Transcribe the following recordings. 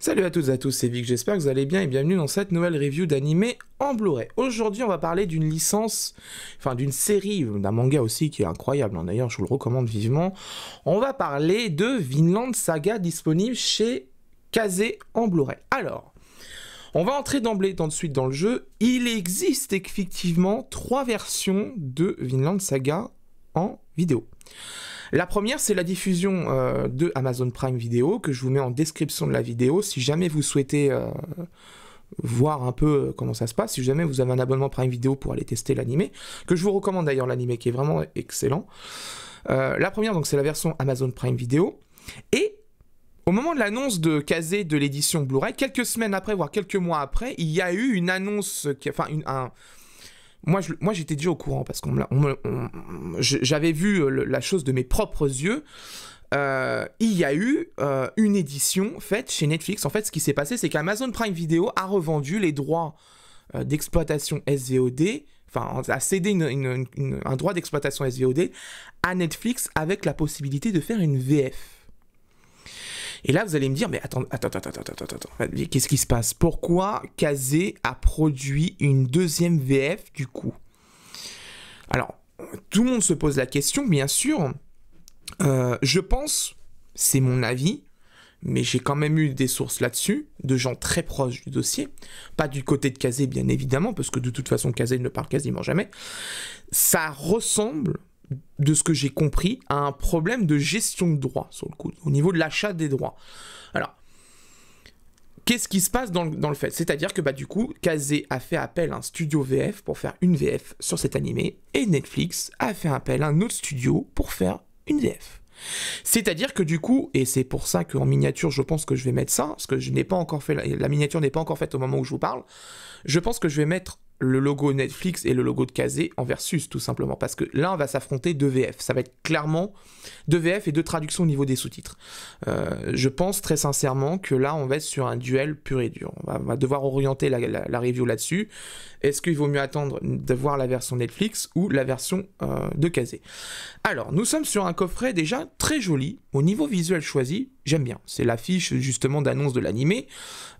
Salut à toutes et à tous, c'est Vic, j'espère que vous allez bien et bienvenue dans cette nouvelle review d'animé en Blu-ray. Aujourd'hui, on va parler d'une licence, enfin d'une série, d'un manga aussi qui est incroyable, d'ailleurs je vous le recommande vivement. On va parler de Vinland Saga disponible chez Kazé en Blu-ray. Alors, on va entrer d'emblée dans le jeu. Il existe effectivement 3 versions de Vinland Saga en vidéo. La première, c'est la diffusion de Amazon Prime Video, que je vous mets en description de la vidéo. Si jamais vous souhaitez voir un peu comment ça se passe, si jamais vous avez un abonnement Prime Video pour aller tester l'animé, que je vous recommande d'ailleurs l'animé qui est vraiment excellent. La première, donc, c'est la version Amazon Prime Video. Et au moment de l'annonce de Kazé de l'édition Blu-ray, quelques semaines après, voire quelques mois après, il y a eu une annonce, Moi, j'étais déjà au courant parce que j'avais vu la chose de mes propres yeux. Il y a eu une édition faite chez Netflix. En fait, ce qui s'est passé, c'est qu'Amazon Prime Video a revendu les droits d'exploitation SVOD, enfin, a cédé un droit d'exploitation SVOD à Netflix avec la possibilité de faire une VF. Et là, vous allez me dire, mais attends, qu'est-ce qui se passe? Pourquoi Kazé a produit une deuxième VF du coup? Alors, tout le monde se pose la question, bien sûr. Je pense, c'est mon avis, mais j'ai quand même eu des sources là-dessus, de gens très proches du dossier. Pas du côté de Kazé, bien évidemment, parce que de toute façon, Kazé ne parle quasiment jamais. Ça ressemble, de ce que j'ai compris, à un problème de gestion de droits, sur le coup, au niveau de l'achat des droits. Alors, qu'est-ce qui se passe dans le fait? C'est-à-dire que du coup, Kazé a fait appel à un studio VF pour faire une VF sur cet animé, et Netflix a fait appel à un autre studio pour faire une VF. C'est-à-dire que du coup, et c'est pour ça qu'en miniature, je pense que je vais mettre ça, parce que je n'ai pas encore fait, la miniature n'est pas encore faite au moment où je vous parle, je pense que je vais mettre le logo Netflix et le logo de Kazé en versus, tout simplement, parce que là, on va s'affronter 2 VF. Ça va être clairement 2 VF et 2 traductions au niveau des sous-titres. Je pense très sincèrement que là, on va être sur un duel pur et dur. On va devoir orienter la review là-dessus. Est-ce qu'il vaut mieux attendre de voir la version Netflix ou la version de Kazé? Alors, nous sommes sur un coffret déjà très joli. Au niveau visuel choisi, j'aime bien. C'est l'affiche justement d'annonce de l'animé.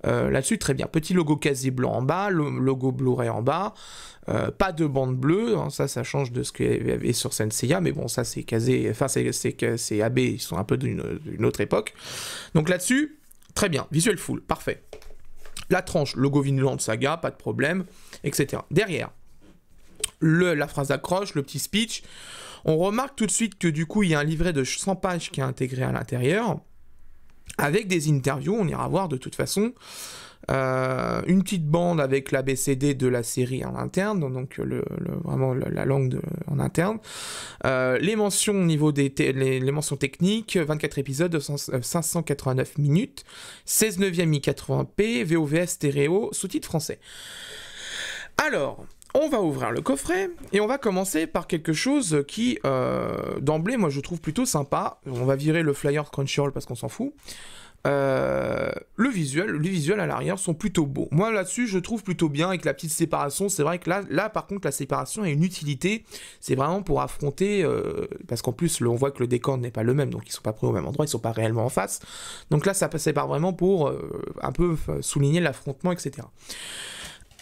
Là-dessus, très bien. Petit logo Kazé blanc en bas, le logo Blu-ray en bas. Pas de bande bleue, hein, ça change de ce qu'il y avait sur Senseiya, mais bon, ça c'est Kazé, enfin c'est AB, ils sont un peu d'une autre époque. Donc là-dessus, très bien, visuel full, parfait. La tranche, logo Vinland Saga, pas de problème, etc. Derrière, la phrase d'accroche, le petit speech, on remarque tout de suite que du coup, il y a un livret de 100 pages qui est intégré à l'intérieur, avec des interviews, on ira voir de toute façon. Une petite bande avec l'ABCD de la série en interne, donc vraiment la langue en interne. Les mentions au niveau les mentions techniques, 24 épisodes, 589 minutes, 16 neuvième 1080p, VOVS stéréo, sous-titres français. Alors, on va ouvrir le coffret et on va commencer par quelque chose qui, d'emblée, moi je trouve plutôt sympa. On va virer le flyer Crunchyroll parce qu'on s'en fout. Les visuels à l'arrière sont plutôt beaux. Moi là-dessus je trouve plutôt bien avec la petite séparation. C'est vrai que là par contre la séparation a une utilité. C'est vraiment pour affronter, parce qu'en plus on voit que le décor n'est pas le même, donc ils sont pas pris au même endroit, ils sont pas réellement en face. Donc là ça sépare vraiment pour un peu souligner l'affrontement, etc.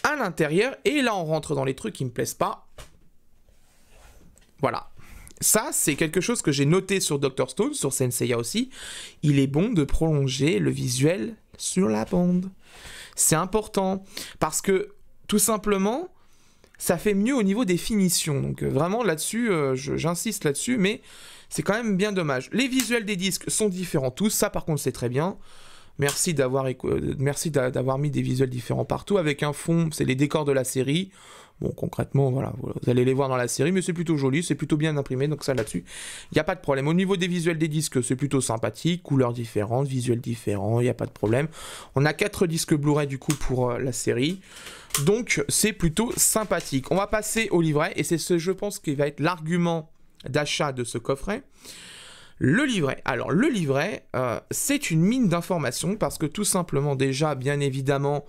À l'intérieur, et là on rentre dans les trucs qui me plaisent pas. Voilà. Ça, c'est quelque chose que j'ai noté sur Dr Stone, sur Senseiya aussi. Il est bon de prolonger le visuel sur la bande. C'est important, parce que, tout simplement, ça fait mieux au niveau des finitions. Donc vraiment, là-dessus, j'insiste là-dessus, mais c'est quand même bien dommage. Les visuels des disques sont différents tous, ça par contre c'est très bien. Merci d'avoir mis des visuels différents partout, avec un fond, c'est les décors de la série. Bon, concrètement, voilà, vous allez les voir dans la série, mais c'est plutôt joli, c'est plutôt bien imprimé, donc ça là-dessus, il n'y a pas de problème. Au niveau des visuels des disques, c'est plutôt sympathique, couleurs différentes, visuels différents, il n'y a pas de problème. On a 4 disques Blu-ray du coup pour la série, donc c'est plutôt sympathique. On va passer au livret, et c'est ce, je pense, qui va être l'argument d'achat de ce coffret. Le livret. Alors, le livret, c'est une mine d'informations, parce que tout simplement, déjà, bien évidemment,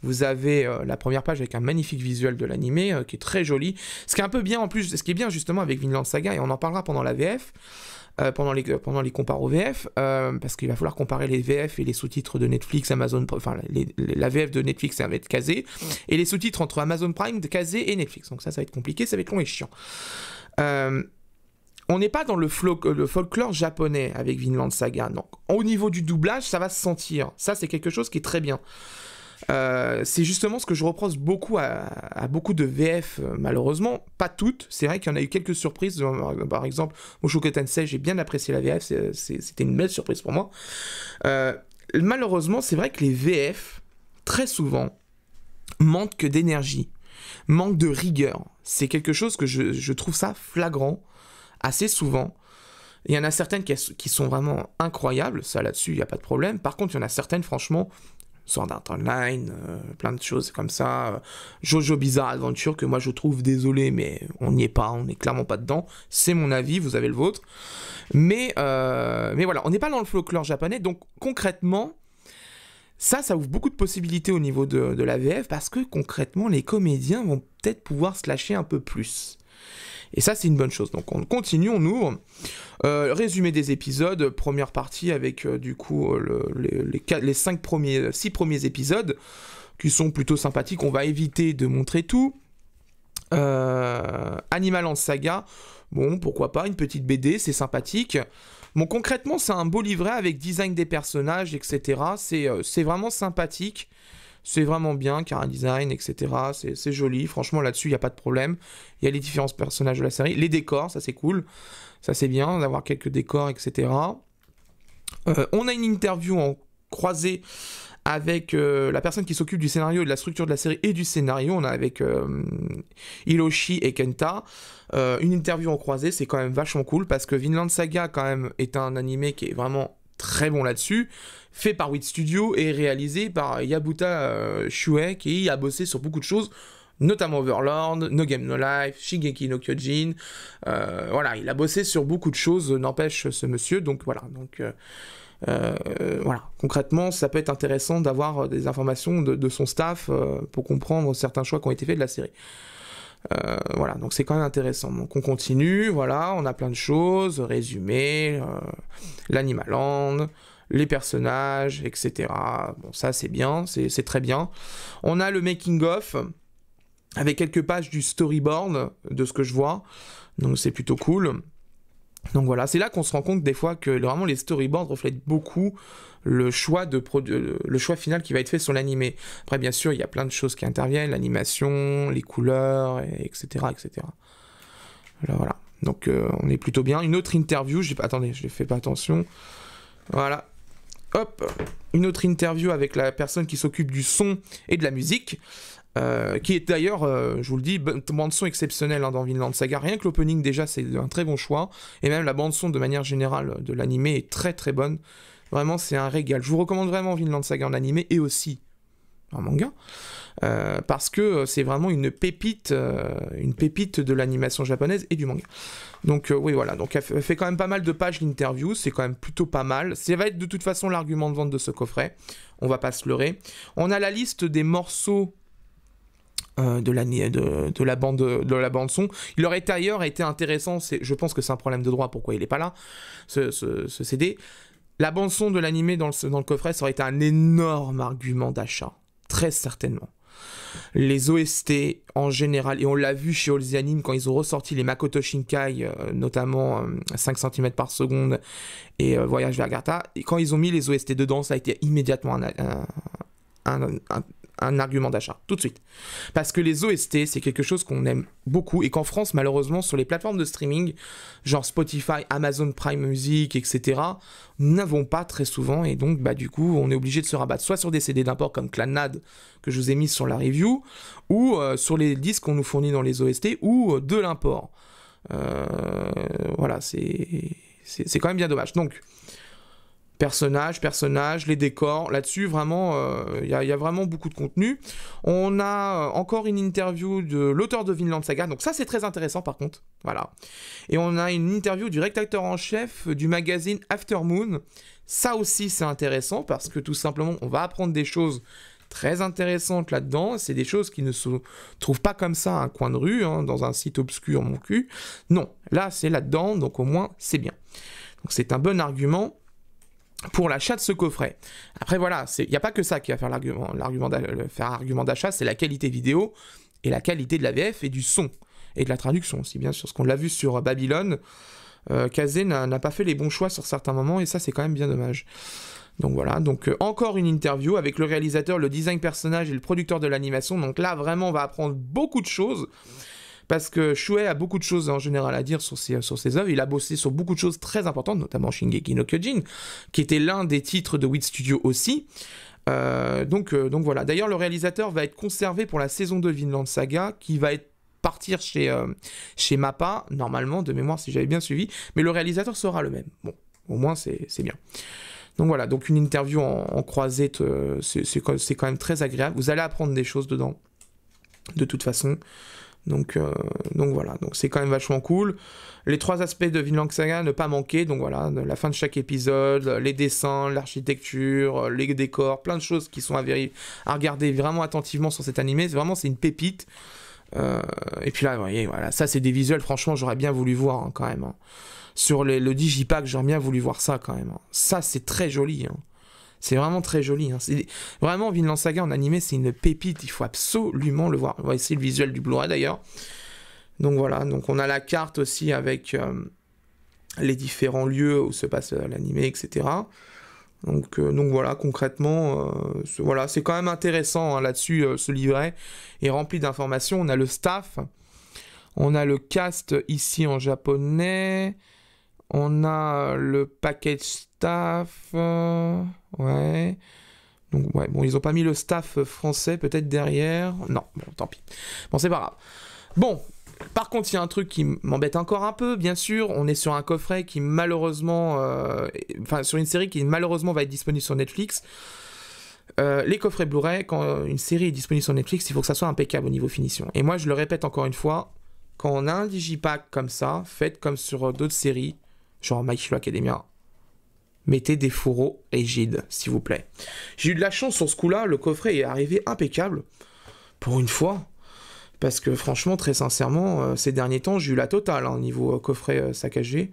Vous avez la première page avec un magnifique visuel de l'animé qui est très joli. Ce qui est un peu bien en plus, ce qui est bien justement avec Vinland Saga, et on en parlera pendant la VF, pendant les compares au VF, parce qu'il va falloir comparer les VF et les sous-titres de Netflix, Amazon, enfin la VF de Netflix, ça va être casé, et les sous-titres entre Amazon Prime, casé et Netflix. Donc ça va être compliqué, ça va être long et chiant. On n'est pas dans le folklore japonais avec Vinland Saga. Donc, au niveau du doublage, ça va se sentir. Ça, c'est quelque chose qui est très bien. C'est justement ce que je reproche beaucoup à beaucoup de VF, malheureusement. Pas toutes. C'est vrai qu'il y en a eu quelques surprises. Par exemple, Mushoku Tensei, j'ai bien apprécié la VF. C'était une belle surprise pour moi. Malheureusement, c'est vrai que les VF, très souvent, manquent d'énergie, manquent de rigueur. C'est quelque chose que je trouve ça flagrant. Assez souvent. Il y en a certaines qui sont vraiment incroyables, ça là-dessus, il n'y a pas de problème. Par contre, il y en a certaines, franchement, Sword Art Online, plein de choses comme ça. Jojo Bizarre Adventure, que moi je trouve, désolé, mais on n'y est pas, on n'est clairement pas dedans. C'est mon avis, vous avez le vôtre. Mais voilà, on n'est pas dans le folklore japonais, donc concrètement, ça ouvre beaucoup de possibilités au niveau de la VF, parce que concrètement, les comédiens vont peut-être pouvoir se lâcher un peu plus. Et ça, c'est une bonne chose. Donc, on continue, on ouvre. Résumé des épisodes. Première partie avec, du coup, les 6 premiers épisodes qui sont plutôt sympathiques. On va éviter de montrer tout. Animaland Saga. Bon, pourquoi pas. Une petite BD, c'est sympathique. Bon, concrètement, c'est un beau livret avec design des personnages, etc. C'est vraiment sympathique. C'est vraiment bien, car un design, etc. C'est joli. Franchement, là-dessus, il n'y a pas de problème. Il y a les différents personnages de la série. Les décors, ça c'est cool. Ça c'est bien d'avoir quelques décors, etc. On a une interview en croisée avec la personne qui s'occupe du scénario et de la structure de la série et du scénario. On a avec Hiroshi et Kenta. Une interview en croisée, c'est quand même vachement cool parce que Vinland Saga, quand même, est un animé qui est vraiment très bon là-dessus, fait par Wit Studio et réalisé par Yabuta Shuei, qui a bossé sur beaucoup de choses, notamment Overlord, No Game No Life, Shingeki no Kyojin. Voilà, il a bossé sur beaucoup de choses, n'empêche ce monsieur. Donc voilà, voilà. Concrètement, ça peut être intéressant d'avoir des informations de son staff pour comprendre certains choix qui ont été faits de la série. Voilà, donc c'est quand même intéressant. Donc on continue, voilà, on a plein de choses, résumé, l'Animaland, les personnages, etc. Bon, ça c'est bien, c'est très bien. On a le making-of, avec quelques pages du storyboard, de ce que je vois, donc c'est plutôt cool. Donc voilà, c'est là qu'on se rend compte des fois que vraiment les storyboards reflètent beaucoup le choix final qui va être fait sur l'animé. Après, bien sûr, il y a plein de choses qui interviennent, l'animation, les couleurs, etc., etc. Voilà. Donc, on est plutôt bien. Une autre interview, attendez, je ne fais pas attention. Voilà. Hop, une autre interview avec la personne qui s'occupe du son et de la musique. Qui est d'ailleurs, je vous le dis, bande-son exceptionnelle dans Vinland Saga. Rien que l'opening, déjà, c'est un très bon choix. Et même la bande-son, de manière générale, de l'animé est très très bonne. Vraiment, c'est un régal. Je vous recommande vraiment Vinland Saga en animé et aussi en manga. Parce que c'est vraiment une pépite de l'animation japonaise et du manga. Donc oui, voilà. Donc elle fait quand même pas mal de pages d'interviews. C'est quand même plutôt pas mal. Ça va être de toute façon l'argument de vente de ce coffret. On va pas se leurrer. On a la liste des morceaux de la bande son. Il aurait d'ailleurs été intéressant, je pense que c'est un problème de droit, pourquoi il n'est pas là, ce CD. La bande son de l'animé dans le coffret, ça aurait été un énorme argument d'achat, très certainement. Les OST en général, et on l'a vu chez All the Anime quand ils ont ressorti les Makoto Shinkai, notamment 5 cm par seconde et Voyage vers Agartha, et quand ils ont mis les OST dedans, ça a été immédiatement un argument d'achat, tout de suite. Parce que les OST, c'est quelque chose qu'on aime beaucoup, et qu'en France, malheureusement, sur les plateformes de streaming, genre Spotify, Amazon Prime Music, etc., nous n'avons pas très souvent, et donc, du coup, on est obligé de se rabattre soit sur des CD d'import comme Clannad, que je vous ai mis sur la review, ou sur les disques qu'on nous fournit dans les OST, ou de l'import. Voilà, c'est quand même bien dommage. Donc, personnages, les décors, là-dessus, vraiment, il y a vraiment beaucoup de contenu. On a encore une interview de l'auteur de Vinland Saga, donc ça, c'est très intéressant, par contre, voilà. Et on a une interview du rédacteur en chef du magazine Aftermoon. Ça aussi, c'est intéressant, parce que tout simplement, on va apprendre des choses très intéressantes là-dedans. C'est des choses qui ne se trouvent pas comme ça à un coin de rue, hein, dans un site obscur, mon cul. Non, là, c'est là-dedans, donc au moins, c'est bien. Donc c'est un bon argument pour l'achat de ce coffret. Après, voilà, il n'y a pas que ça qui va faire argument d'achat, c'est la qualité vidéo et la qualité de la VF et du son et de la traduction aussi, bien sûr. Ce qu'on l'a vu sur Babylone, Kazé n'a pas fait les bons choix sur certains moments, et ça, c'est quand même bien dommage. Donc voilà, donc encore une interview avec le réalisateur, le design personnage et le producteur de l'animation. Donc là, vraiment, on va apprendre beaucoup de choses. Parce que Shuei a beaucoup de choses en général à dire sur ses œuvres. Il a bossé sur beaucoup de choses très importantes, notamment Shingeki no Kyojin, qui était l'un des titres de Wit Studio aussi. Donc voilà. D'ailleurs, le réalisateur va être conservé pour la saison 2 de Vinland Saga, qui va partir chez Mappa, normalement, de mémoire, si j'avais bien suivi. Mais le réalisateur sera le même. Bon, au moins, c'est bien. Donc voilà, donc une interview en croisée, c'est quand même très agréable. Vous allez apprendre des choses dedans, de toute façon. Donc voilà, donc c'est quand même vachement cool. Les 3 aspects de Vinland Saga ne pas manquer, donc voilà, la fin de chaque épisode, les dessins, l'architecture, les décors, plein de choses qui sont à regarder vraiment attentivement sur cet animé. Vraiment, c'est une pépite. Et puis là, vous voyez, voilà, ça c'est des visuels, franchement, j'aurais bien voulu voir hein, quand même. Hein. Sur le Digipack, j'aurais bien voulu voir ça quand même. Hein. Ça, c'est très joli. Hein. C'est vraiment très joli. Hein. Vraiment, Vinland Saga en animé, c'est une pépite. Il faut absolument le voir. On va essayer le visuel du Blu-ray d'ailleurs. Donc voilà. Donc on a la carte aussi avec les différents lieux où se passe l'animé, etc. Donc voilà, concrètement, voilà, c'est quand même intéressant hein, là-dessus. Ce livret est rempli d'informations. On a le staff. On a le cast ici en japonais. On a le package staff, ouais. Donc ouais, bon, ils ont pas mis le staff français peut-être derrière. Non, bon, tant pis. Bon, c'est pas grave. Bon, par contre, il y a un truc qui m'embête encore un peu, bien sûr. On est sur un coffret qui malheureusement, enfin sur une série qui malheureusement va être disponible sur Netflix. Les coffrets Blu-ray, quand une série est disponible sur Netflix, il faut que ça soit impeccable au niveau finition. Et moi, je le répète encore une fois, quand on a un digipack comme ça, faites comme sur d'autres séries, genre My Hero Academia, mettez des fourreaux rigides, s'il vous plaît. J'ai eu de la chance sur ce coup-là, le coffret est arrivé impeccable, pour une fois, parce que franchement, très sincèrement, ces derniers temps, j'ai eu la totale, hein, au niveau coffret saccagé.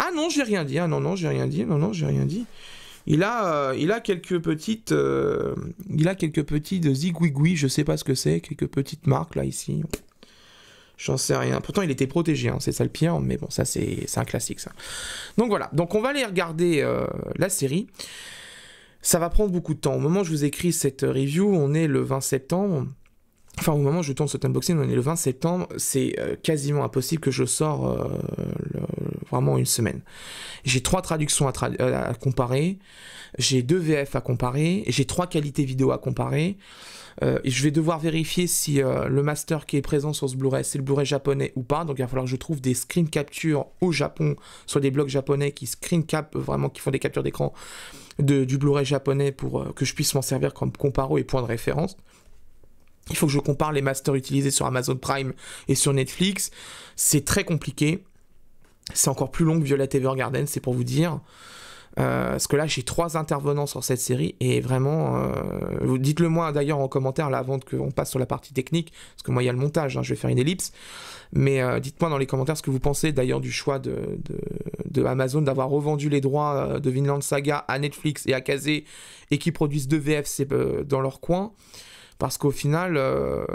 Ah non, j'ai rien dit, ah non, j'ai rien dit, j'ai rien dit. Il a quelques petites, zigouigouis, je sais pas ce que c'est, quelques petites marques, là, ici. J'en sais rien. Pourtant, il était protégé, hein, c'est ça le pire, mais bon, ça, c'est un classique, ça. Donc voilà, donc on va aller regarder la série. Ça va prendre beaucoup de temps. Au moment où je vous écris cette review, on est le 20 septembre. Enfin, au moment où je tourne cet unboxing, on est le 20 septembre. C'est quasiment impossible que je sors vraiment une semaine. J'ai 3 traductions à comparer. J'ai 2 VF à comparer. J'ai 3 qualités vidéo à comparer. Et je vais devoir vérifier si le master qui est présent sur ce Blu-ray, c'est le Blu-ray japonais ou pas. Donc il va falloir que je trouve des screen captures au Japon, sur des blogs japonais qui screen cap, vraiment qui font des captures d'écran du Blu-ray japonais pour que je puisse m'en servir comme comparo et point de référence. Il faut que je compare les masters utilisés sur Amazon Prime et sur Netflix. C'est très compliqué. C'est encore plus long que Violet Evergarden, c'est pour vous dire. Parce que là, j'ai 3 intervenants sur cette série. Et vraiment, dites-le moi d'ailleurs en commentaire, là, avant qu'on passe sur la partie technique. Parce que moi, il y a le montage, hein, je vais faire une ellipse. Mais dites-moi dans les commentaires ce que vous pensez d'ailleurs du choix de Amazon d'avoir revendu les droits de Vinland Saga à Netflix et à Kazé. Et qui produisent 2 VF dans leur coin. Parce qu'au final,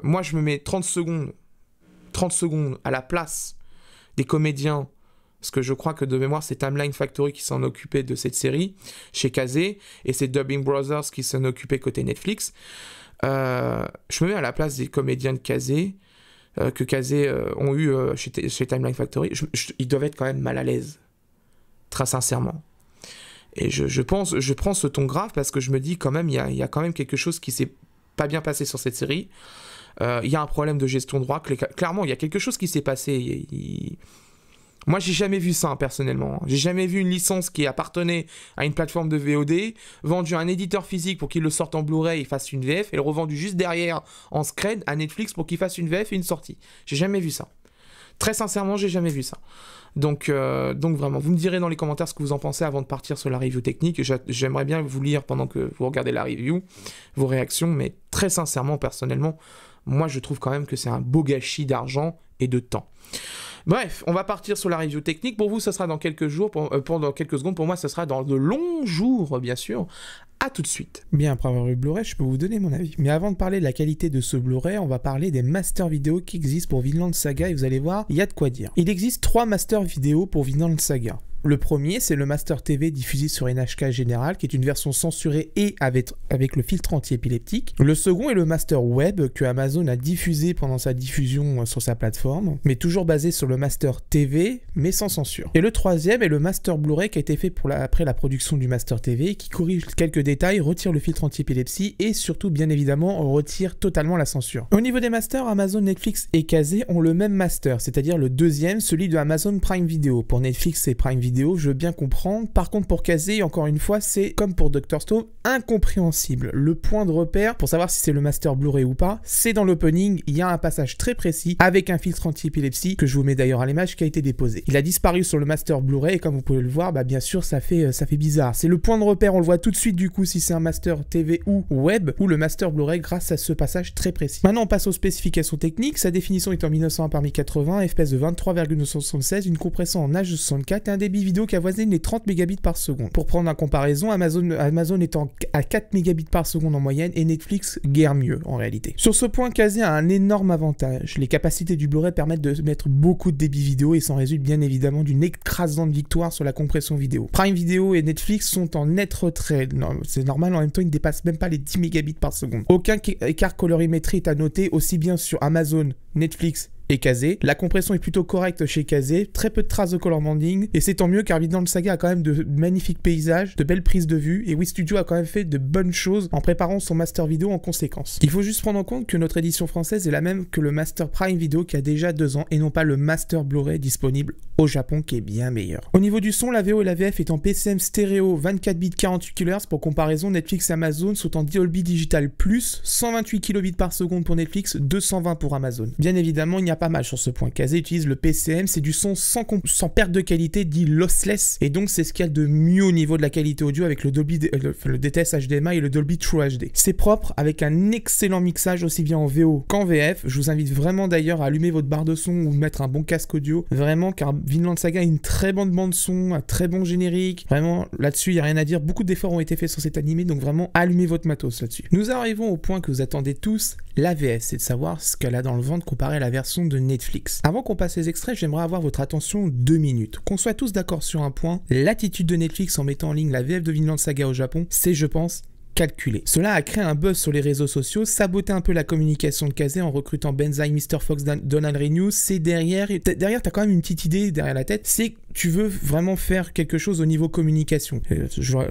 moi, je me mets 30 secondes à la place des comédiens, parce que je crois que de mémoire, c'est Timeline Factory qui s'en occupait de cette série, chez Kazé, et c'est Dubbing Brothers qui s'en occupait côté Netflix. Je me mets à la place des comédiens de Kazé, que Kazé ont eu chez Timeline Factory. Ils doivent être quand même mal à l'aise, très sincèrement. Et je prends ce ton grave, parce que je me dis quand même, il y a quand même quelque chose qui s'est pas bien passé sur cette série. Il y a un problème de gestion de droit. Clairement, il y a quelque chose qui s'est passé. Moi, j'ai jamais vu ça, hein, personnellement. J'ai jamais vu une licence qui appartenait à une plateforme de VOD, vendue à un éditeur physique pour qu'il le sorte en Blu-ray et fasse une VF, et le revendu juste derrière en scred à Netflix pour qu'il fasse une VF et une sortie. J'ai jamais vu ça. Très sincèrement, j'ai jamais vu ça. Donc vraiment, vous me direz dans les commentaires ce que vous en pensez avant de partir sur la review technique. J'aimerais bien vous lire pendant que vous regardez la review, vos réactions, mais très sincèrement, personnellement, moi je trouve quand même que c'est un beau gâchis d'argent et de temps. Bref, on va partir sur la review technique. Pour vous, ça sera dans quelques jours, pendant quelques secondes. Pour moi, ça sera dans de longs jours, bien sûr. A tout de suite. Bien, après avoir eu le Blu-ray, je peux vous donner mon avis. Mais avant de parler de la qualité de ce Blu-ray, on va parler des masters vidéo qui existent pour Vinland Saga, et vous allez voir, il y a de quoi dire. Il existe 3 masters vidéo pour Vinland Saga. Le premier, c'est le Master TV diffusé sur NHK Général, qui est une version censurée et avec le filtre anti-épileptique. Le second est le Master Web, que Amazon a diffusé pendant sa diffusion sur sa plateforme, mais toujours basé sur le Master TV, mais sans censure. Et le troisième est le Master Blu-ray, qui a été fait après la production du Master TV, qui corrige quelques détails, retire le filtre anti-épilepsie et surtout, bien évidemment, retire totalement la censure. Au niveau des masters, Amazon, Netflix et Kazé ont le même master, c'est-à-dire le deuxième, celui de Amazon Prime Video. Pour Netflix et Prime Video, je veux bien comprendre. Par contre, pour Kazé, encore une fois, c'est comme pour Dr. Stone, incompréhensible. Le point de repère pour savoir si c'est le master Blu-ray ou pas, c'est dans l'opening. Il y a un passage très précis avec un filtre anti-épilepsie que je vous mets d'ailleurs à l'image qui a été déposé. Il a disparu sur le master Blu-ray et comme vous pouvez le voir, bah bien sûr, ça fait bizarre. C'est le point de repère. On le voit tout de suite du coup si c'est un master TV ou web ou le master Blu-ray grâce à ce passage très précis. Maintenant, on passe aux spécifications techniques. Sa définition est en 1920 par 1080, FPS de 23,976, une compression en H264 et un débit vidéo qui avoisine les 30 mégabits par seconde. Pour prendre en comparaison, Amazon étant à 4 mégabits par seconde en moyenne et Netflix guère mieux en réalité. Sur ce point, Kazé a un énorme avantage. Les capacités du Blu-ray permettent de mettre beaucoup de débit vidéo et s'en résulte bien évidemment d'une écrasante victoire sur la compression vidéo. Prime Video et Netflix sont en net retrait. C'est normal, en même temps ils ne dépassent même pas les 10 mégabits par seconde. Aucun écart colorimétrie est à noter aussi bien sur Amazon, Netflix et Kazé. La compression est plutôt correcte chez Kazé, très peu de traces de color banding, et c'est tant mieux car Vinland Saga a quand même de magnifiques paysages, de belles prises de vue, et Wii Studio a quand même fait de bonnes choses en préparant son master vidéo en conséquence. Il faut juste prendre en compte que notre édition française est la même que le master Prime Video qui a déjà 2 ans, et non pas le master Blu-ray disponible au Japon qui est bien meilleur. Au niveau du son, la VO et la VF est en PCM stéréo 24 bits 48 kHz. Pour comparaison, Netflix et Amazon sont en Dolby Digital Plus, 128 kilobits par seconde pour Netflix, 220 pour Amazon. Bien évidemment, il n'y a pas mal sur ce point. Kazé utilise le PCM, c'est du son sans perte de qualité, dit lossless, et donc c'est ce qu'il y a de mieux au niveau de la qualité audio avec le Dolby, le DTS HDMI et le Dolby True HD. C'est propre, avec un excellent mixage aussi bien en VO qu'en VF. Je vous invite vraiment d'ailleurs à allumer votre barre de son ou mettre un bon casque audio, vraiment, car Vinland Saga a une très bonne bande son, un très bon générique, vraiment là-dessus il n'y a rien à dire, beaucoup d'efforts ont été faits sur cet animé, donc vraiment allumez votre matos là-dessus. Nous arrivons au point que vous attendez tous, la VF, c'est de savoir ce qu'elle a dans le ventre comparé à la version de Netflix. Avant qu'on passe les extraits, j'aimerais avoir votre attention 2 minutes. Qu'on soit tous d'accord sur un point, l'attitude de Netflix en mettant en ligne la VF de Vinland Saga au Japon, c'est, je pense, calculé. Cela a créé un buzz sur les réseaux sociaux, saboté un peu la communication de Kazé en recrutant Benzaï, Mr. Fox, Donald Renew. C'est derrière t'as quand même une petite idée derrière la tête, c'est que tu veux vraiment faire quelque chose au niveau communication.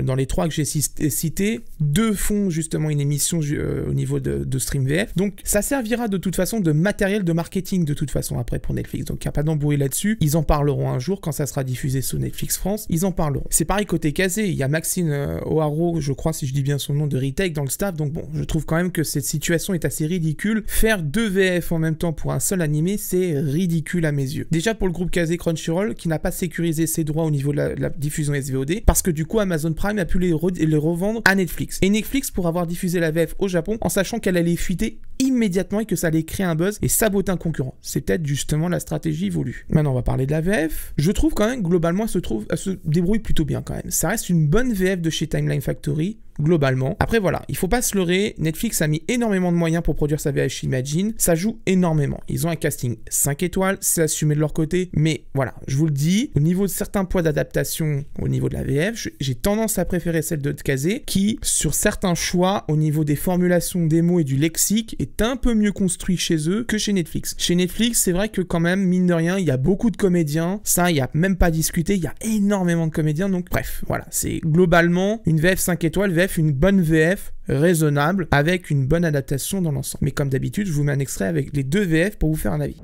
Dans les 3 que j'ai cités, 2 font justement une émission au niveau de Stream VF, donc ça servira de toute façon de matériel de marketing de toute façon après pour Netflix, donc il n'y a pas d'embrouille là-dessus, ils en parleront un jour quand ça sera diffusé sur Netflix France, ils en parleront. C'est pareil côté Kazé, il y a Maxine O'Haro, je crois si je dis bien son nom, de Retake dans le staff, donc bon, je trouve quand même que cette situation est assez ridicule. Faire 2 VF en même temps pour un seul animé, c'est ridicule à mes yeux. Déjà pour le groupe Kazé Crunchyroll, qui n'a pas sécurisé ses droits au niveau de la diffusion SVOD, parce que du coup Amazon Prime a pu les revendre à Netflix. Et Netflix, pour avoir diffusé la VF au Japon, en sachant qu'elle allait fuiter immédiatement et que ça allait créer un buzz et saboter un concurrent. C'est peut-être justement la stratégie voulue. Maintenant, on va parler de la VF. Je trouve quand même, globalement, elle se débrouille plutôt bien quand même. Ça reste une bonne VF de chez Timeline Factory, globalement. Après voilà, il faut pas se leurrer, Netflix a mis énormément de moyens pour produire sa VF chez Imagine, ça joue énormément. Ils ont un casting 5 étoiles, c'est assumé de leur côté, mais voilà, je vous le dis, au niveau de certains poids d'adaptation, au niveau de la VF, j'ai tendance à préférer celle de Kazé, qui, sur certains choix, au niveau des formulations des mots et du lexique, est un peu mieux construit chez eux que chez Netflix. Chez Netflix, c'est vrai que quand même, mine de rien, il y a beaucoup de comédiens, ça, il n'y a même pas à discuter, il y a énormément de comédiens, donc bref, voilà, c'est globalement une VF 5 étoiles, une bonne VF raisonnable avec une bonne adaptation dans l'ensemble. Mais comme d'habitude, je vous mets un extrait avec les 2 VF pour vous faire un avis.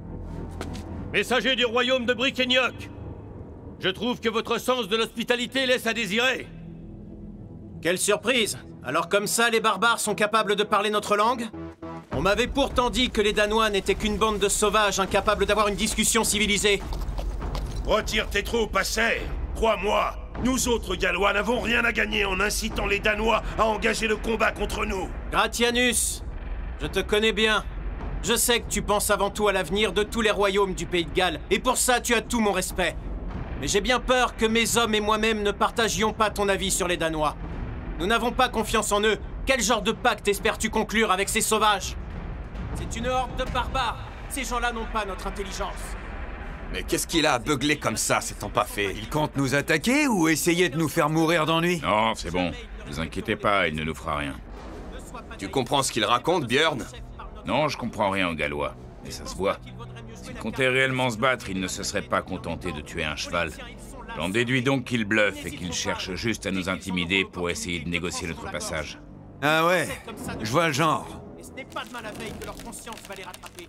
Messager du royaume de Briquenioc, je trouve que votre sens de l'hospitalité laisse à désirer. Quelle surprise! Alors comme ça, les barbares sont capables de parler notre langue? On m'avait pourtant dit que les Danois n'étaient qu'une bande de sauvages incapables d'avoir une discussion civilisée. Retire tes troupes, Acer. Crois-moi, nous autres Gallois n'avons rien à gagner en incitant les Danois à engager le combat contre nous. Gratianus, je te connais bien. Je sais que tu penses avant tout à l'avenir de tous les royaumes du Pays de Galles, et pour ça tu as tout mon respect. Mais j'ai bien peur que mes hommes et moi-même ne partagions pas ton avis sur les Danois. Nous n'avons pas confiance en eux. Quel genre de pacte espères-tu conclure avec ces sauvages? C'est une horde de barbares. Ces gens-là n'ont pas notre intelligence. Mais qu'est-ce qu'il a à beugler comme ça, c'est pas fait? Il compte nous attaquer ou essayer de nous faire mourir d'ennui? Non, c'est bon. Ne vous inquiétez pas, il ne nous fera rien. Tu comprends ce qu'il raconte, Björn? Non, je comprends rien aux Gallois. Mais ça se voit. S'il comptait réellement se battre, il ne se serait pas contenté de tuer un cheval. J'en déduis donc qu'il bluffe et qu'il cherche juste à nous intimider pour essayer de négocier notre passage. Ah ouais, je vois le genre. Et ce n'est pas demain la veille que leur conscience va les rattraper.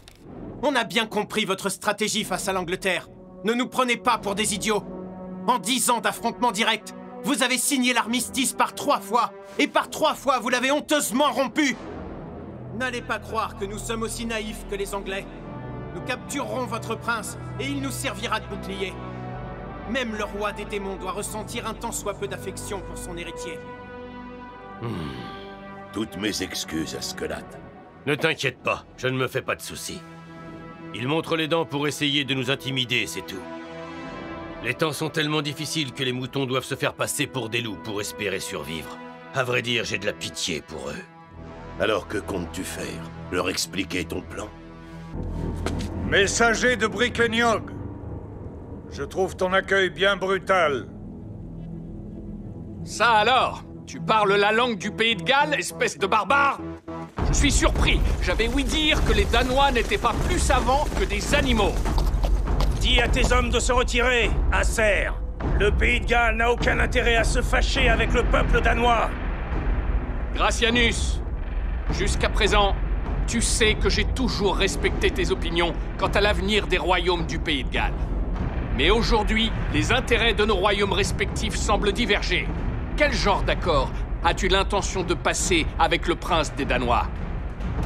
On a bien compris votre stratégie face à l'Angleterre. Ne nous prenez pas pour des idiots. En 10 ans d'affrontements directs, vous avez signé l'armistice par 3 fois. Et par 3 fois, vous l'avez honteusement rompu. N'allez pas croire que nous sommes aussi naïfs que les Anglais. Nous capturerons votre prince et il nous servira de bouclier. Même le roi des démons doit ressentir un tant soit peu d'affection pour son héritier. Toutes mes excuses, Askelad. Ne t'inquiète pas, je ne me fais pas de soucis. Ils montrent les dents pour essayer de nous intimider, c'est tout. Les temps sont tellement difficiles que les moutons doivent se faire passer pour des loups pour espérer survivre. À vrai dire, j'ai de la pitié pour eux. Alors que comptes-tu faire? Leur expliquer ton plan? Messager de Brickenyog, je trouve ton accueil bien brutal. Ça alors? Tu parles la langue du Pays de Galles, espèce de barbare? Je suis surpris. J'avais ouï dire que les Danois n'étaient pas plus savants que des animaux. Dis à tes hommes de se retirer, Acer. Le Pays de Galles n'a aucun intérêt à se fâcher avec le peuple danois. Gratianus, jusqu'à présent, tu sais que j'ai toujours respecté tes opinions quant à l'avenir des royaumes du Pays de Galles. Mais aujourd'hui, les intérêts de nos royaumes respectifs semblent diverger. Quel genre d'accord as-tu l'intention de passer avec le prince des Danois?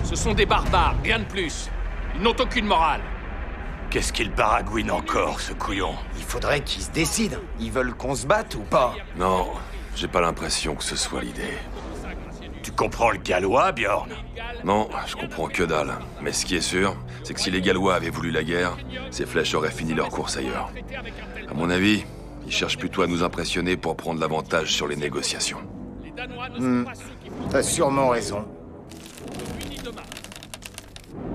Ce sont des barbares, rien de plus. Ils n'ont aucune morale. Qu'est-ce qu'il baragouine encore, ce couillon? Il faudrait qu'ils se décident. Ils veulent qu'on se batte ou pas? Non, j'ai pas l'impression que ce soit l'idée. Tu comprends le gallois, Björn? Non, je comprends que dalle. Mais ce qui est sûr, c'est que si les Gallois avaient voulu la guerre, ces flèches auraient fini leur course ailleurs. À mon avis, ils cherchent plutôt à nous impressionner pour prendre l'avantage sur les négociations. T'as sûrement raison.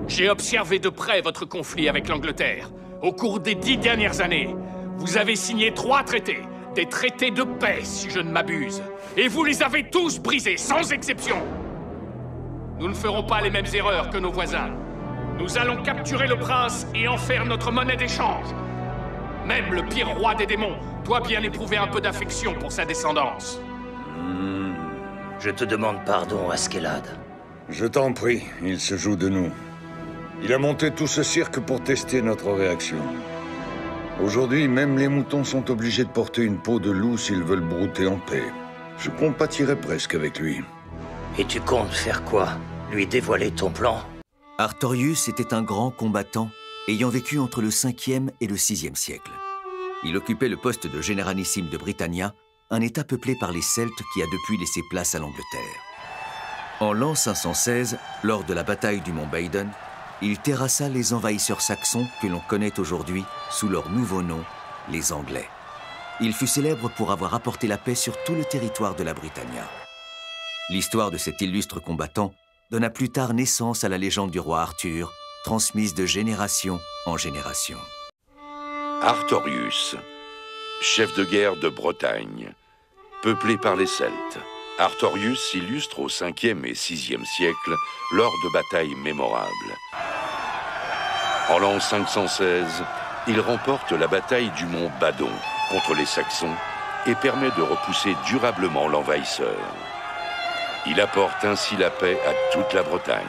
J'ai observé de près votre conflit avec l'Angleterre. Au cours des 10 dernières années, vous avez signé 3 traités. Des traités de paix, si je ne m'abuse. Et vous les avez tous brisés, sans exception. Nous ne ferons pas les mêmes erreurs que nos voisins. Nous allons capturer le prince et en faire notre monnaie d'échange. Même le pire roi des démons doit bien éprouver un peu d'affection pour sa descendance. Je te demande pardon, Askelad. Je t'en prie, il se joue de nous. Il a monté tout ce cirque pour tester notre réaction. Aujourd'hui, même les moutons sont obligés de porter une peau de loup s'ils veulent brouter en paix. Je compatirais presque avec lui. Et tu comptes faire quoi? Lui dévoiler ton plan? Artorius était un grand combattant ayant vécu entre le 5e et le 6e siècle. Il occupait le poste de généralissime de Britannia, un état peuplé par les Celtes qui a depuis laissé place à l'Angleterre. En l'an 516, lors de la bataille du mont Badon, il terrassa les envahisseurs saxons que l'on connaît aujourd'hui sous leur nouveau nom, les Anglais. Il fut célèbre pour avoir apporté la paix sur tout le territoire de la Britannia. L'histoire de cet illustre combattant donna plus tard naissance à la légende du roi Arthur, transmise de génération en génération. Artorius, chef de guerre de Bretagne, peuplé par les Celtes. Artorius s'illustre au 5e et 6e siècle lors de batailles mémorables. En l'an 516, il remporte la bataille du mont Badon contre les Saxons et permet de repousser durablement l'envahisseur. Il apporte ainsi la paix à toute la Bretagne.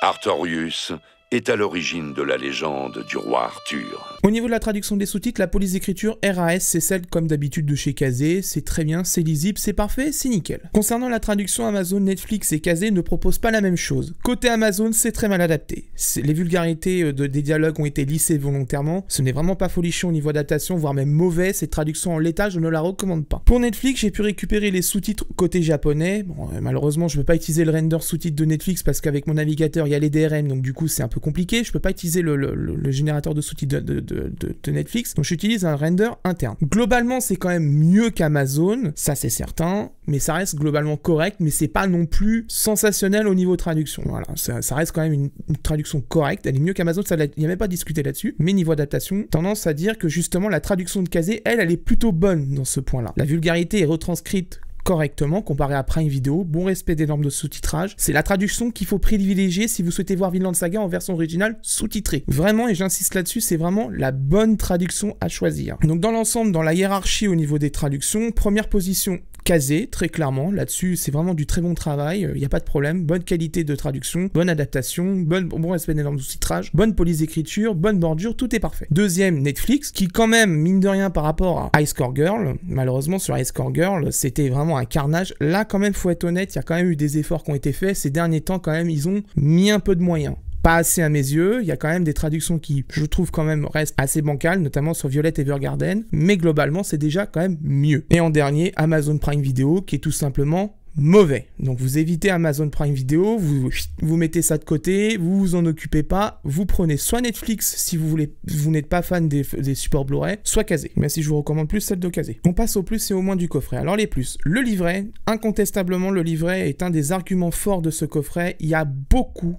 Artorius est à l'origine de la légende du roi Arthur. Au niveau de la traduction des sous-titres, la police d'écriture RAS, c'est celle comme d'habitude de chez Kazé, c'est très bien, c'est lisible, c'est parfait, c'est nickel. Concernant la traduction, Amazon, Netflix et Kazé ne proposent pas la même chose. Côté Amazon, c'est très mal adapté. Les vulgarités des dialogues ont été lissées volontairement, ce n'est vraiment pas folichon au niveau adaptation, voire même mauvais, cette traduction en l'état, je ne la recommande pas. Pour Netflix, j'ai pu récupérer les sous-titres côté japonais. Bon, malheureusement, je ne peux pas utiliser le render sous-titres de Netflix parce qu'avec mon navigateur, il y a les DRM, donc du coup, c'est un peu compliqué. Je peux pas utiliser le générateur de sous-titres de Netflix, donc j'utilise un render interne. Globalement, c'est quand même mieux qu'Amazon, ça c'est certain, mais ça reste globalement correct, mais c'est pas non plus sensationnel au niveau traduction. Voilà, ça reste quand même une traduction correcte, elle est mieux qu'Amazon, il n'y a même pas discuté là-dessus, mais niveau adaptation, tendance à dire que justement la traduction de Kazé, elle est plutôt bonne dans ce point-là. La vulgarité est retranscrite correctement comparé à Prime Video, bon respect des normes de sous-titrage, c'est la traduction qu'il faut privilégier si vous souhaitez voir Vinland Saga en version originale sous-titrée. Vraiment, et j'insiste là-dessus, c'est vraiment la bonne traduction à choisir. Donc dans l'ensemble, dans la hiérarchie au niveau des traductions, première position Kazé, très clairement, là-dessus c'est vraiment du très bon travail, il n'y a pas de problème, bonne qualité de traduction, bonne adaptation, bon respect des normes de sous-titrage, bonne police d'écriture, bonne bordure, tout est parfait. Deuxième, Netflix, qui quand même, mine de rien par rapport à High Score Girl, malheureusement sur High Score Girl, c'était vraiment un carnage, là quand même faut être honnête, il y a quand même eu des efforts qui ont été faits, ces derniers temps quand même ils ont mis un peu de moyens. Pas assez à mes yeux, il y a quand même des traductions qui, je trouve quand même, restent assez bancales, notamment sur Violet Evergarden, mais globalement, c'est déjà quand même mieux. Et en dernier, Amazon Prime Video, qui est tout simplement mauvais. Donc vous évitez Amazon Prime Video, vous mettez ça de côté, vous vous en occupez pas, vous prenez soit Netflix si vous n'êtes pas fan des supports Blu-ray, soit Kazé. Mais si je vous recommande plus celle de Kazé. On passe au plus et au moins du coffret. Alors les plus, le livret, incontestablement le livret est un des arguments forts de ce coffret. Il y a beaucoup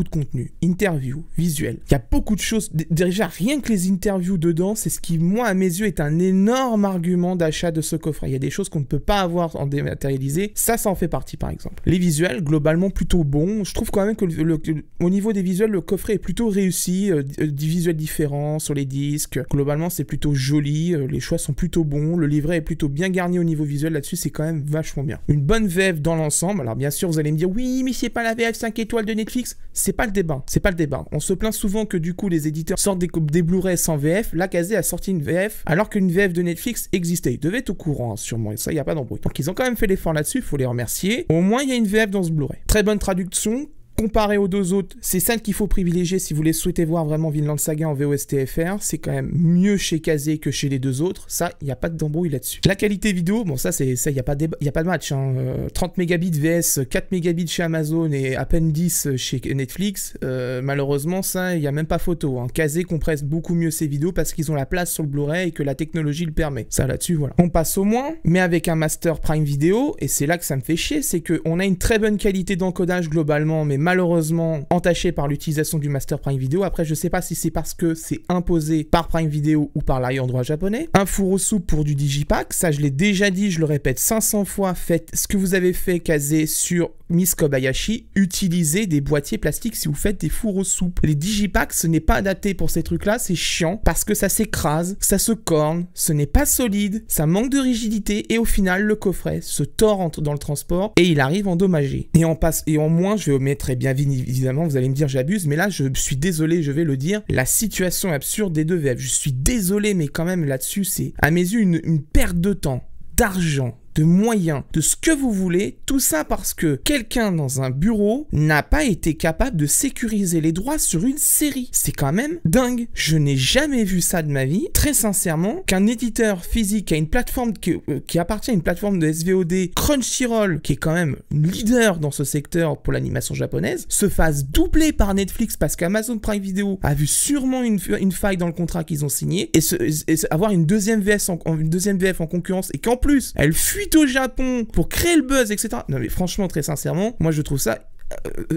de contenu, interviews, visuels. Il y a beaucoup de choses. Déjà, rien que les interviews dedans, c'est ce qui, moi, à mes yeux, est un énorme argument d'achat de ce coffret. Il y a des choses qu'on ne peut pas avoir en dématérialisé. Ça en fait partie, par exemple. Les visuels, globalement, plutôt bons. Je trouve quand même que au niveau des visuels, le coffret est plutôt réussi. Des visuels différents sur les disques. Globalement, c'est plutôt joli. Les choix sont plutôt bons. Le livret est plutôt bien garni au niveau visuel. Là-dessus, c'est quand même vachement bien. Une bonne VF dans l'ensemble. Alors, bien sûr, vous allez me dire, oui, mais c'est pas la VF 5 étoiles de Netflix. C'est pas le débat, c'est pas le débat. On se plaint souvent que du coup les éditeurs sortent des Blu-ray sans VF. La Kazé a sorti une VF alors qu'une VF de Netflix existait. Ils devaient être au courant, hein, sûrement, et ça, il n'y a pas d'embrouille. Donc ils ont quand même fait l'effort là-dessus, il faut les remercier. Au moins, il y a une VF dans ce Blu-ray. Très bonne traduction. Comparé aux deux autres, c'est celle qu'il faut privilégier si vous voulez souhaiter voir vraiment Vinland Saga en VOSTFR. C'est quand même mieux chez Kazé que chez les deux autres. Ça, il n'y a pas d'embrouille là-dessus. La qualité vidéo, bon ça, il n'y a pas de match. Hein. 30 mégabits VS, 4 mégabits chez Amazon et à peine 10 chez Netflix. Malheureusement, ça, il n'y a même pas photo. Hein. Kazé compresse beaucoup mieux ses vidéos parce qu'ils ont la place sur le Blu-ray et que la technologie le permet. Ça là-dessus, voilà. On passe au moins, mais avec un Master Prime Video, et c'est là que ça me fait chier, c'est qu'on a une très bonne qualité d'encodage globalement, mais malheureusement entaché par l'utilisation du Master Prime Video. Après, je sais pas si c'est parce que c'est imposé par Prime Video ou par l'ayant droit japonais. Un four au soupe pour du Digipack, ça je l'ai déjà dit, je le répète 500 fois, faites ce que vous avez fait Kazé sur Miss Kobayashi, utilisez des boîtiers plastiques si vous faites des fours aux soupes. Les Digipacks, ce n'est pas adapté pour ces trucs-là, c'est chiant parce que ça s'écrase, ça se corne, ce n'est pas solide, ça manque de rigidité et au final, le coffret se tord dans le transport et il arrive endommagé. Et en moins, je vais omettre, et bien évidemment, vous allez me dire j'abuse, mais là, je suis désolé, je vais le dire, la situation absurde des deux VF. Je suis désolé, mais quand même là-dessus, c'est à mes yeux une perte de temps, d'argent, de moyens, de ce que vous voulez, tout ça parce que quelqu'un dans un bureau n'a pas été capable de sécuriser les droits sur une série. C'est quand même dingue. Je n'ai jamais vu ça de ma vie, très sincèrement, qu'un éditeur physique à une plateforme qui appartient à une plateforme de SVOD, Crunchyroll, qui est quand même leader dans ce secteur pour l'animation japonaise, se fasse doubler par Netflix parce qu'Amazon Prime Video a vu sûrement une faille dans le contrat qu'ils ont signé et avoir une deuxième VF en concurrence et qu'en plus, elle fuit au Japon pour créer le buzz, etc. Non mais franchement, très sincèrement, moi je trouve ça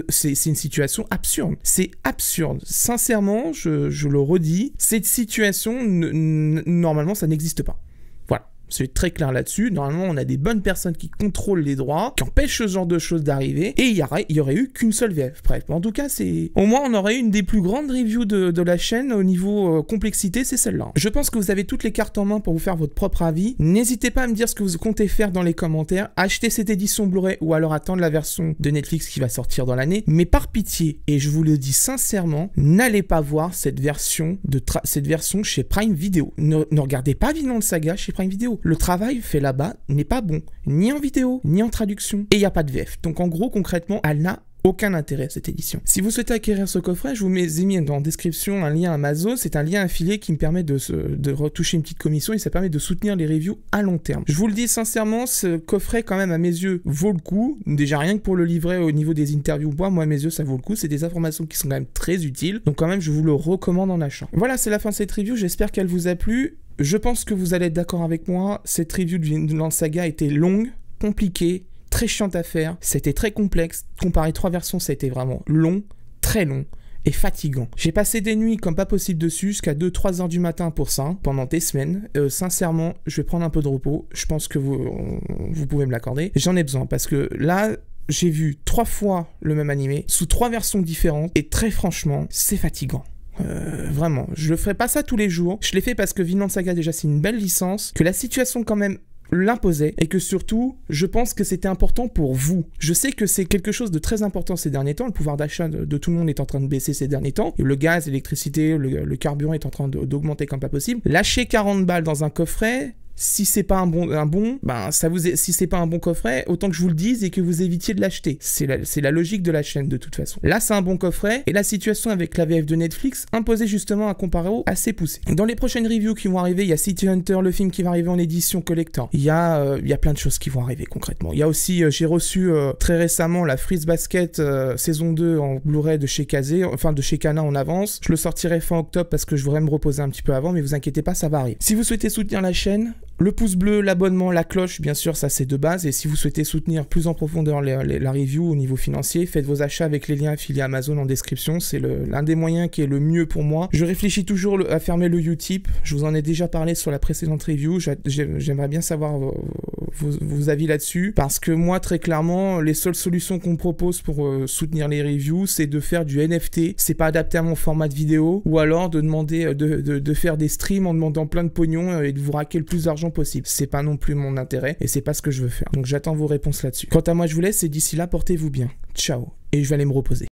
c'est une situation absurde. C'est absurde. Sincèrement, je le redis, cette situation, normalement, ça n'existe pas. Voilà. C'est très clair là-dessus. Normalement, on a des bonnes personnes qui contrôlent les droits, qui empêchent ce genre de choses d'arriver, et il y aurait eu qu'une seule VF. Bref, en tout cas, au moins on aurait eu une des plus grandes reviews de la chaîne au niveau complexité, c'est celle-là. Je pense que vous avez toutes les cartes en main pour vous faire votre propre avis. N'hésitez pas à me dire ce que vous comptez faire dans les commentaires. Achetez cette édition Blu-ray ou alors attendre la version de Netflix qui va sortir dans l'année. Mais par pitié, et je vous le dis sincèrement, n'allez pas voir cette version chez Prime Video. Ne regardez pas Vinland Saga chez Prime Video. Le travail fait là-bas n'est pas bon, ni en vidéo, ni en traduction. Et il n'y a pas de VF. Donc en gros, concrètement, elle n'a aucun intérêt cette édition. Si vous souhaitez acquérir ce coffret, je vous ai mis dans la description un lien Amazon. C'est un lien affilié qui me permet de retoucher une petite commission et ça permet de soutenir les reviews à long terme. Je vous le dis sincèrement, ce coffret quand même à mes yeux vaut le coup. Déjà rien que pour le livret au niveau des interviews, moi à mes yeux ça vaut le coup. C'est des informations qui sont quand même très utiles. Donc quand même je vous le recommande en achat. Voilà, c'est la fin de cette review. J'espère qu'elle vous a plu. Je pense que vous allez être d'accord avec moi. Cette review de Vinland Saga était longue, compliquée, très chiante à faire, c'était très complexe. Comparer 3 versions, ça a été vraiment long, très long et fatigant. J'ai passé des nuits comme pas possible dessus, jusqu'à 2-3 heures du matin pour ça, pendant des semaines. Sincèrement, je vais prendre un peu de repos. Je pense que vous pouvez me l'accorder. J'en ai besoin parce que là, j'ai vu 3 fois le même animé, sous 3 versions différentes, et très franchement, c'est fatigant. Vraiment, je le ferai pas ça tous les jours. Je l'ai fait parce que Vinland Saga, déjà, c'est une belle licence, que la situation quand même l'imposait, et que surtout, je pense que c'était important pour vous. Je sais que c'est quelque chose de très important ces derniers temps. Le pouvoir d'achat de tout le monde est en train de baisser ces derniers temps. Le gaz, l'électricité, le carburant est en train d'augmenter comme pas possible. Lâcher 40 balles dans un coffret, si c'est pas si c'est pas un bon coffret, autant que je vous le dise et que vous évitiez de l'acheter. C'est la logique de la chaîne de toute façon. Là, c'est un bon coffret et la situation avec la VF de Netflix imposait justement un comparo assez poussé. Dans les prochaines reviews qui vont arriver, il y a City Hunter, le film qui va arriver en édition collector. Il y a plein de choses qui vont arriver concrètement. Il y a aussi, j'ai reçu très récemment la Freeze Basket saison 2 en Blu-ray de chez Kazé, enfin de chez Kana en avance. Je le sortirai fin octobre parce que je voudrais me reposer un petit peu avant, mais vous inquiétez pas, ça va arriver. Si vous souhaitez soutenir la chaîne, le pouce bleu, l'abonnement, la cloche, bien sûr, ça c'est de base. Et si vous souhaitez soutenir plus en profondeur la review au niveau financier, faites vos achats avec les liens affiliés Amazon en description. C'est l'un des moyens qui est le mieux pour moi. Je réfléchis toujours à fermer le Utip. Je vous en ai déjà parlé sur la précédente review. J'aimerais bien savoir vos avis là-dessus. Parce que moi, très clairement, les seules solutions qu'on me propose pour soutenir les reviews, c'est de faire du NFT. C'est pas adapté à mon format de vidéo. Ou alors de demander de faire des streams en demandant plein de pognon et de vous raquer le plus d'argent possible. C'est pas non plus mon intérêt et c'est pas ce que je veux faire. Donc j'attends vos réponses là-dessus. Quant à moi, je vous laisse et d'ici là, portez-vous bien. Ciao. Et je vais aller me reposer.